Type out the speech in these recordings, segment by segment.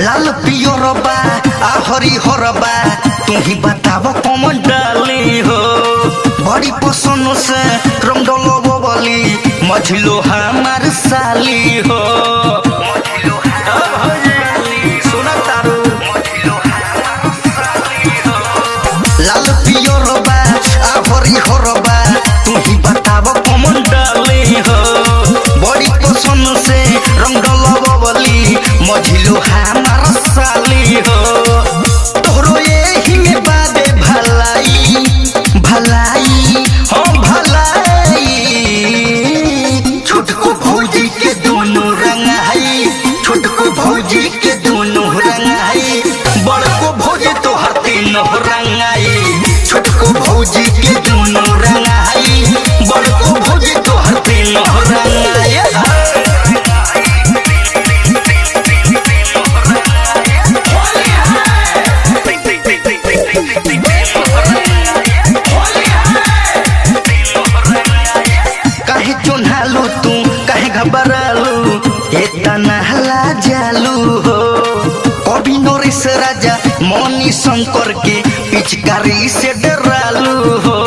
लाल पियोरबा आ हरिहरबा तू ही बताव कौन डाली हो। बड़ी पसंद से रंग डलो बोली मझलो हमार साली हो। लाल पियोरबा आ हरिहरबा तू ही बताव कौन डाली हो। बड़ी पसंद से रंग डलो बोली मझलो हमार साली हो। तोहरो यही में बादे भलाई भलाई हो भलाई। छोटको भौजी के दोनों रंगाई छोटको भौजी के दोनों रंगाई। बड़को भौजी तो हर तीनों रंगाई। छोटको भौजी के दोनों रंगाई बड़को भौजी तो हर तीनों रंगाई। काहे चुन्हालू तू काहे घबरालू इतना हला जालू हो। कभी नरेश राजा मनी शंकर के पिचकारी से डरालू हो।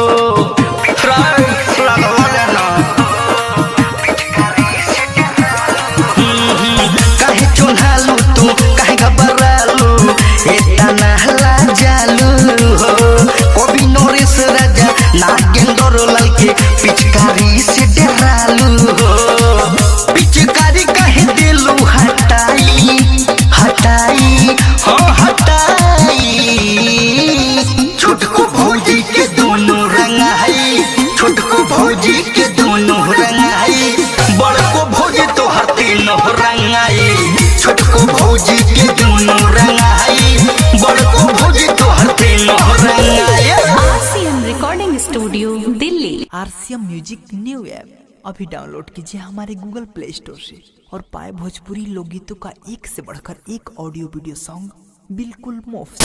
काहे चुन्हालू तू काहे घबरालू इतना हला जालू हो। कभी नरेश राजा नागेंद्र लाल के पिचकारी से डरालू हो। पिचकारी कहे दिलू हटाई हटाई हो हटाई। छोटको भौजी के दोनों रंगाई छोटको भौजी के दोनों रंगाई। बड़को भौजी तो हर तीनों रंगाई। छोटको भौजी के दोनों रंगाई बड़को भौजी तो हर तीनों रंगाई। RCM recording studio Delhi. RCM music new app अभी डाउनलोड कीजिए हमारे गूगल प्ले स्टोर से और पाए भोजपुरी लोकगीतों का एक से बढ़कर एक ऑडियो वीडियो सॉन्ग बिल्कुल मुफ्त।